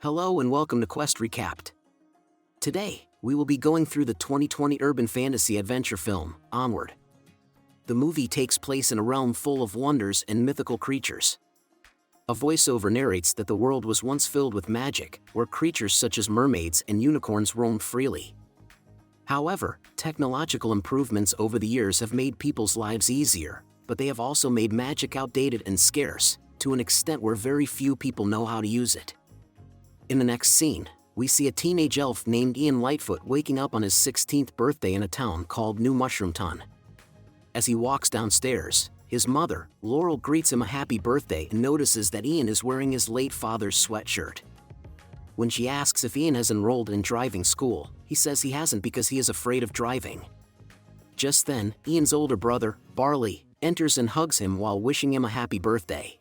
Hello and welcome to Quest Recapped. Today, we will be going through the 2020 urban fantasy adventure film, Onward. The movie takes place in a realm full of wonders and mythical creatures. A voiceover narrates that the world was once filled with magic, where creatures such as mermaids and unicorns roamed freely. However, technological improvements over the years have made people's lives easier, but they have also made magic outdated and scarce, to an extent where very few people know how to use it. In the next scene, we see a teenage elf named Ian Lightfoot waking up on his 16th birthday in a town called New Mushroomton. As he walks downstairs, his mother, Laurel, greets him a happy birthday and notices that Ian is wearing his late father's sweatshirt. When she asks if Ian has enrolled in driving school, he says he hasn't because he is afraid of driving. Just then, Ian's older brother, Barley, enters and hugs him while wishing him a happy birthday.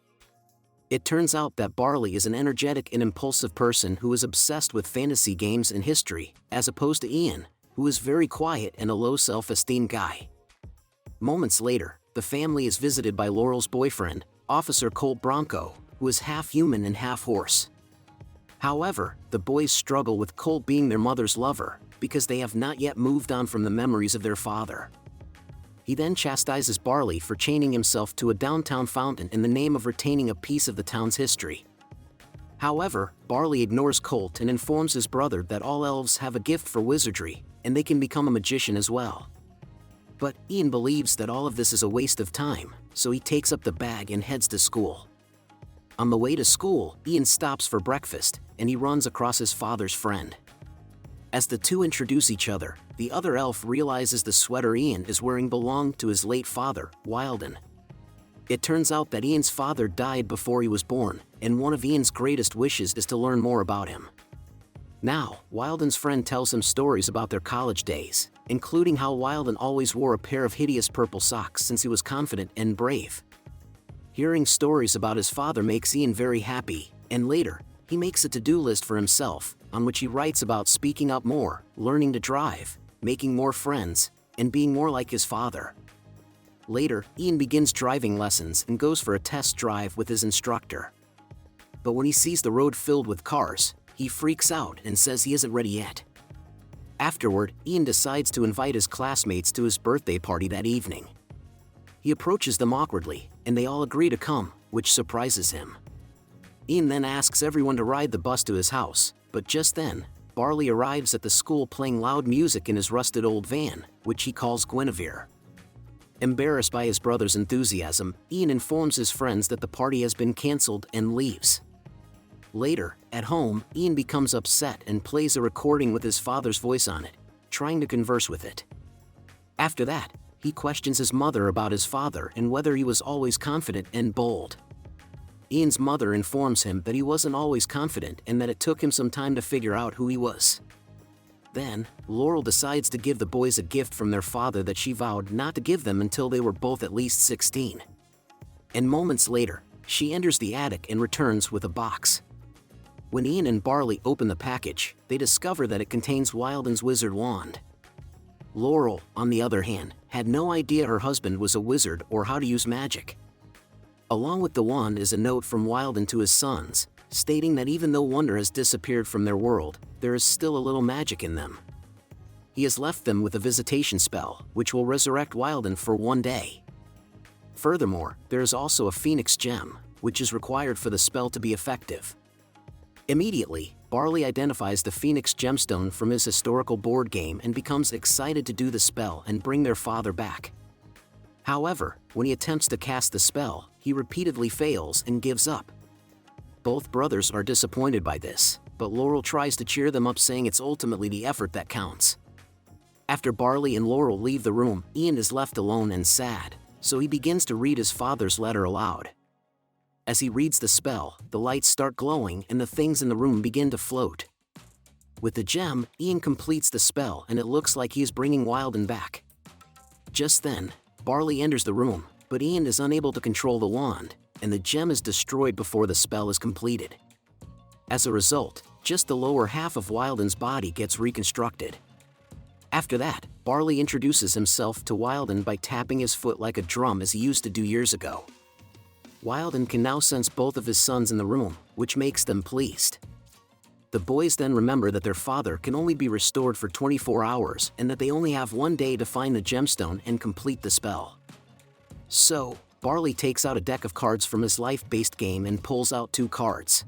It turns out that Barley is an energetic and impulsive person who is obsessed with fantasy games and history, as opposed to Ian, who is very quiet and a low self-esteem guy. Moments later, the family is visited by Laurel's boyfriend, Officer Colt Bronco, who is half human and half horse. However, the boys struggle with Colt being their mother's lover, because they have not yet moved on from the memories of their father. He then chastises Barley for chaining himself to a downtown fountain in the name of retaining a piece of the town's history. However, Barley ignores Colt and informs his brother that all elves have a gift for wizardry, and they can become a magician as well. But Ian believes that all of this is a waste of time, so he takes up the bag and heads to school. On the way to school, Ian stops for breakfast, and he runs across his father's friend. As the two introduce each other, the other elf realizes the sweater Ian is wearing belonged to his late father, Wilden. It turns out that Ian's father died before he was born, and one of Ian's greatest wishes is to learn more about him. Now, Wilden's friend tells him stories about their college days, including how Wilden always wore a pair of hideous purple socks since he was confident and brave. Hearing stories about his father makes Ian very happy, and later, he makes a to-do list for himself, on which he writes about speaking up more, learning to drive, making more friends, and being more like his father. Later, Ian begins driving lessons and goes for a test drive with his instructor. But when he sees the road filled with cars, he freaks out and says he isn't ready yet. Afterward, Ian decides to invite his classmates to his birthday party that evening. He approaches them awkwardly, and they all agree to come, which surprises him. Ian then asks everyone to ride the bus to his house, but just then, Barley arrives at the school playing loud music in his rusted old van, which he calls Guinevere. Embarrassed by his brother's enthusiasm, Ian informs his friends that the party has been cancelled and leaves. Later, at home, Ian becomes upset and plays a recording with his father's voice on it, trying to converse with it. After that, he questions his mother about his father and whether he was always confident and bold. Ian's mother informs him that he wasn't always confident and that it took him some time to figure out who he was. Then, Laurel decides to give the boys a gift from their father that she vowed not to give them until they were both at least 16. And moments later, she enters the attic and returns with a box. When Ian and Barley open the package, they discover that it contains Wilden's wizard wand. Laurel, on the other hand, had no idea her husband was a wizard or how to use magic. Along with the wand is a note from Wilden to his sons, stating that even though wonder has disappeared from their world, there is still a little magic in them. He has left them with a visitation spell, which will resurrect Wilden for one day. Furthermore, there is also a phoenix gem, which is required for the spell to be effective. Immediately, Barley identifies the Phoenix Gemstone from his historical board game and becomes excited to do the spell and bring their father back. However, when he attempts to cast the spell, he repeatedly fails and gives up. Both brothers are disappointed by this, but Laurel tries to cheer them up, saying it's ultimately the effort that counts. After Barley and Laurel leave the room, Ian is left alone and sad, so he begins to read his father's letter aloud. As he reads the spell, the lights start glowing and the things in the room begin to float. With the gem, Ian completes the spell and it looks like he is bringing Wilden back. Just then, Barley enters the room, but Ian is unable to control the wand, and the gem is destroyed before the spell is completed. As a result, just the lower half of Wilden's body gets reconstructed. After that, Barley introduces himself to Wilden by tapping his foot like a drum as he used to do years ago. Wilden can now sense both of his sons in the room, which makes them pleased. The boys then remember that their father can only be restored for 24 hours and that they only have one day to find the gemstone and complete the spell. So, Barley takes out a deck of cards from his life-based game and pulls out 2 cards.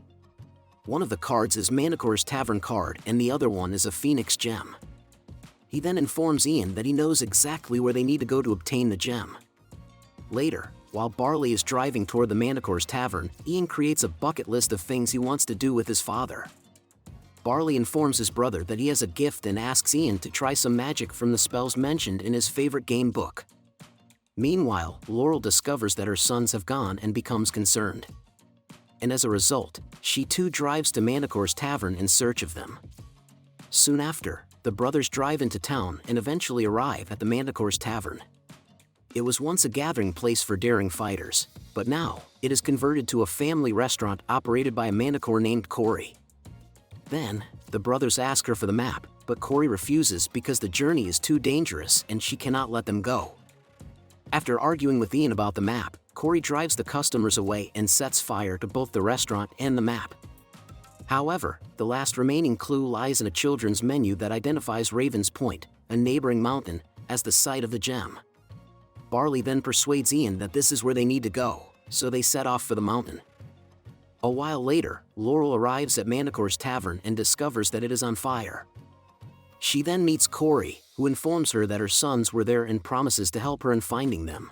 One of the cards is Manicore's Tavern card and the other one is a Phoenix gem. He then informs Ian that he knows exactly where they need to go to obtain the gem. Later, while Barley is driving toward the Manicore's Tavern, Ian creates a bucket list of things he wants to do with his father. Barley informs his brother that he has a gift and asks Ian to try some magic from the spells mentioned in his favorite game book. Meanwhile, Laurel discovers that her sons have gone and becomes concerned. And as a result, she too drives to Manicore's Tavern in search of them. Soon after, the brothers drive into town and eventually arrive at the Manicore's Tavern. It was once a gathering place for daring fighters, but now, it is converted to a family restaurant operated by a Manicore named Corey. Then, the brothers ask her for the map, but Corey refuses because the journey is too dangerous and she cannot let them go. After arguing with Ian about the map, Corey drives the customers away and sets fire to both the restaurant and the map. However, the last remaining clue lies in a children's menu that identifies Raven's Point, a neighboring mountain, as the site of the gem. Barley then persuades Ian that this is where they need to go, so they set off for the mountain. A while later, Laurel arrives at Manicore's Tavern and discovers that it is on fire. She then meets Corey, who informs her that her sons were there and promises to help her in finding them.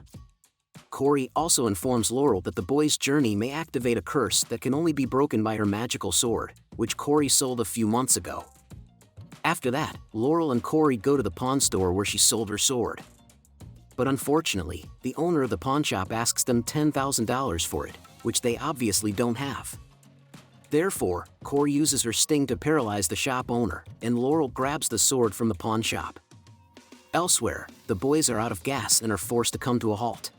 Corey also informs Laurel that the boy's journey may activate a curse that can only be broken by her magical sword, which Corey sold a few months ago. After that, Laurel and Corey go to the pawn store where she sold her sword. But unfortunately, the owner of the pawn shop asks them $10,000 for it, which they obviously don't have. Therefore, Corey uses her sting to paralyze the shop owner, and Laurel grabs the sword from the pawn shop. Elsewhere, the boys are out of gas and are forced to come to a halt.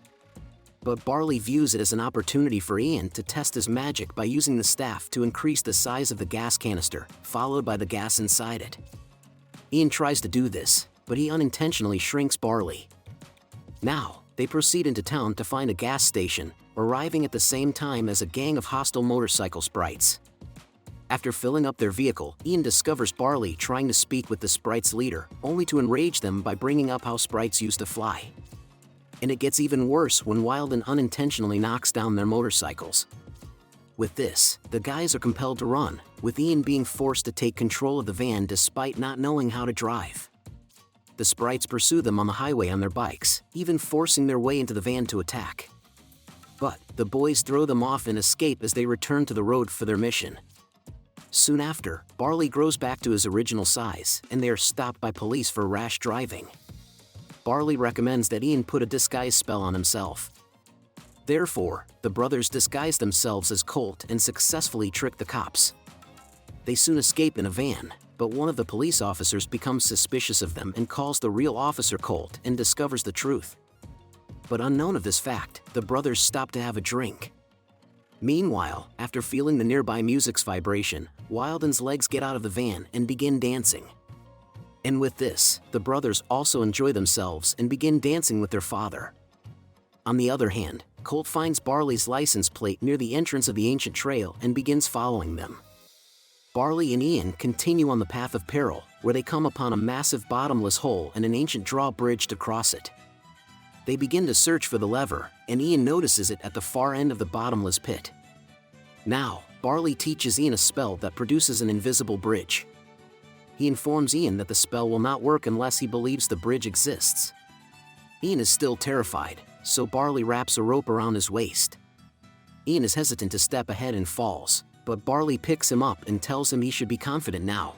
But Barley views it as an opportunity for Ian to test his magic by using the staff to increase the size of the gas canister, followed by the gas inside it. Ian tries to do this, but he unintentionally shrinks Barley. Now, they proceed into town to find a gas station, arriving at the same time as a gang of hostile motorcycle sprites. After filling up their vehicle, Ian discovers Barley trying to speak with the sprites' leader, only to enrage them by bringing up how sprites used to fly. And it gets even worse when Wilden unintentionally knocks down their motorcycles. With this, the guys are compelled to run, with Ian being forced to take control of the van despite not knowing how to drive. The sprites pursue them on the highway on their bikes, even forcing their way into the van to attack. But the boys throw them off and escape as they return to the road for their mission. Soon after, Barley grows back to his original size, and they are stopped by police for rash driving. Barley recommends that Ian put a disguise spell on himself. Therefore, the brothers disguise themselves as Colt and successfully trick the cops. They soon escape in a van, but one of the police officers becomes suspicious of them and calls the real officer Colt and discovers the truth. But unknown of this fact, the brothers stop to have a drink. Meanwhile, after feeling the nearby music's vibration, Wilden's legs get out of the van and begin dancing. And with this, the brothers also enjoy themselves and begin dancing with their father. On the other hand, Colt finds Barley's license plate near the entrance of the ancient trail and begins following them. Barley and Ian continue on the path of peril, where they come upon a massive bottomless hole and an ancient drawbridge to cross it. They begin to search for the lever, and Ian notices it at the far end of the bottomless pit. Now, Barley teaches Ian a spell that produces an invisible bridge. He informs Ian that the spell will not work unless he believes the bridge exists. Ian is still terrified, so Barley wraps a rope around his waist. Ian is hesitant to step ahead and falls, but Barley picks him up and tells him he should be confident now.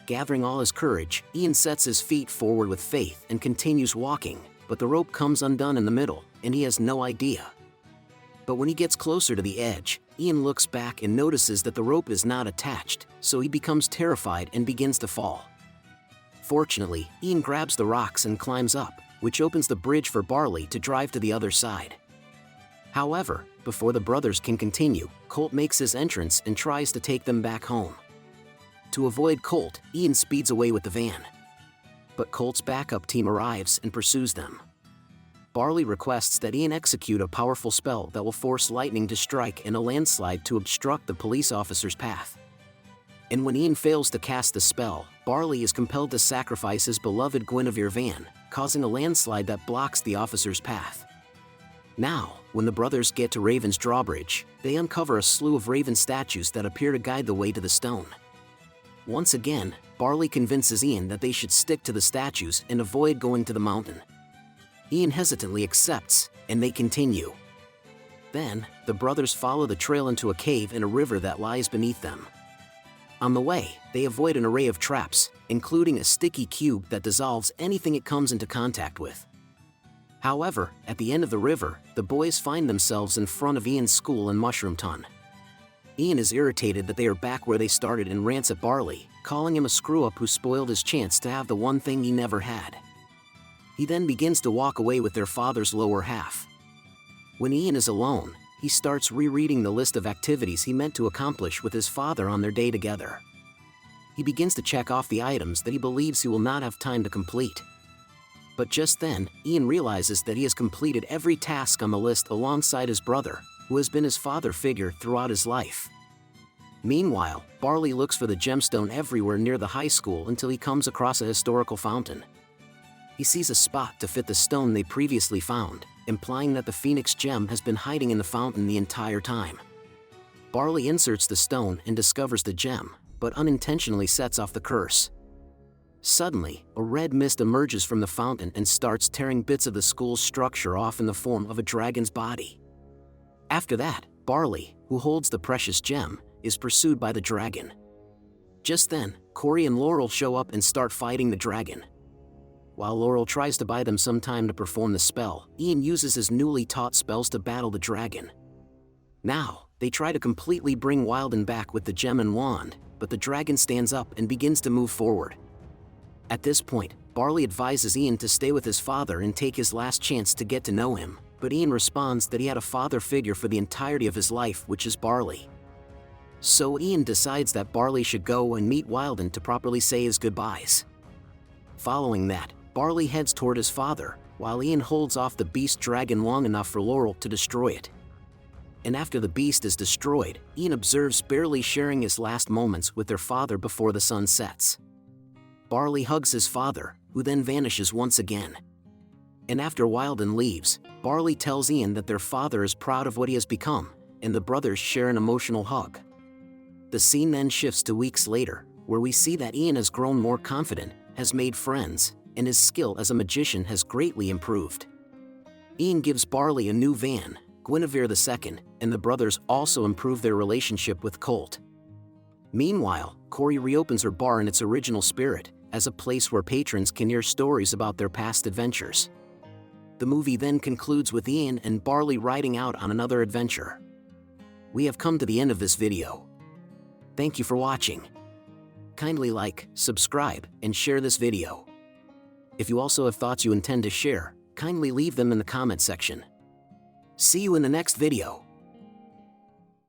Gathering all his courage, Ian sets his feet forward with faith and continues walking, but the rope comes undone in the middle, and he has no idea. But when he gets closer to the edge, Ian looks back and notices that the rope is not attached, so he becomes terrified and begins to fall. Fortunately, Ian grabs the rocks and climbs up, which opens the bridge for Barley to drive to the other side. However, before the brothers can continue, Colt makes his entrance and tries to take them back home. To avoid Colt, Ian speeds away with the van. But Colt's backup team arrives and pursues them. Barley requests that Ian execute a powerful spell that will force lightning to strike and a landslide to obstruct the police officer's path. And when Ian fails to cast the spell, Barley is compelled to sacrifice his beloved Guinevere van, causing a landslide that blocks the officer's path. Now, when the brothers get to Raven's drawbridge, they uncover a slew of Raven statues that appear to guide the way to the stone. Once again, Barley convinces Ian that they should stick to the statues and avoid going to the mountain. Ian hesitantly accepts, and they continue. Then, the brothers follow the trail into a cave and a river that lies beneath them. On the way, they avoid an array of traps, including a sticky cube that dissolves anything it comes into contact with. However, at the end of the river, the boys find themselves in front of Ian's school in Mushroom Ton. Ian is irritated that they are back where they started and rants at Barley, calling him a screw-up who spoiled his chance to have the one thing he never had. He then begins to walk away with their father's lower half. When Ian is alone, he starts rereading the list of activities he meant to accomplish with his father on their day together. He begins to check off the items that he believes he will not have time to complete. But just then, Ian realizes that he has completed every task on the list alongside his brother, who has been his father figure throughout his life. Meanwhile, Barley looks for the gemstone everywhere near the high school until he comes across a historical fountain. He sees a spot to fit the stone they previously found, implying that the Phoenix gem has been hiding in the fountain the entire time. Barley inserts the stone and discovers the gem, but unintentionally sets off the curse. Suddenly, a red mist emerges from the fountain and starts tearing bits of the school's structure off in the form of a dragon's body. After that, Barley, who holds the precious gem, is pursued by the dragon. Just then, Corey and Laurel show up and start fighting the dragon. While Laurel tries to buy them some time to perform the spell, Ian uses his newly taught spells to battle the dragon. Now, they try to completely bring Wilden back with the gem and wand, but the dragon stands up and begins to move forward. At this point, Barley advises Ian to stay with his father and take his last chance to get to know him, but Ian responds that he had a father figure for the entirety of his life, which is Barley. So Ian decides that Barley should go and meet Wilden to properly say his goodbyes. Following that, Barley heads toward his father, while Ian holds off the beast dragon long enough for Laurel to destroy it. And after the beast is destroyed, Ian observes barely sharing his last moments with their father before the sun sets. Barley hugs his father, who then vanishes once again. And after Wilden leaves, Barley tells Ian that their father is proud of what he has become, and the brothers share an emotional hug. The scene then shifts to weeks later, where we see that Ian has grown more confident, has made friends, and his skill as a magician has greatly improved. Ian gives Barley a new van, Guinevere II, and the brothers also improve their relationship with Colt. Meanwhile, Corey reopens her bar in its original spirit, as a place where patrons can hear stories about their past adventures. The movie then concludes with Ian and Barley riding out on another adventure. We have come to the end of this video. Thank you for watching. Kindly like, subscribe, and share this video. If you also have thoughts you intend to share, kindly leave them in the comment section. See you in the next video.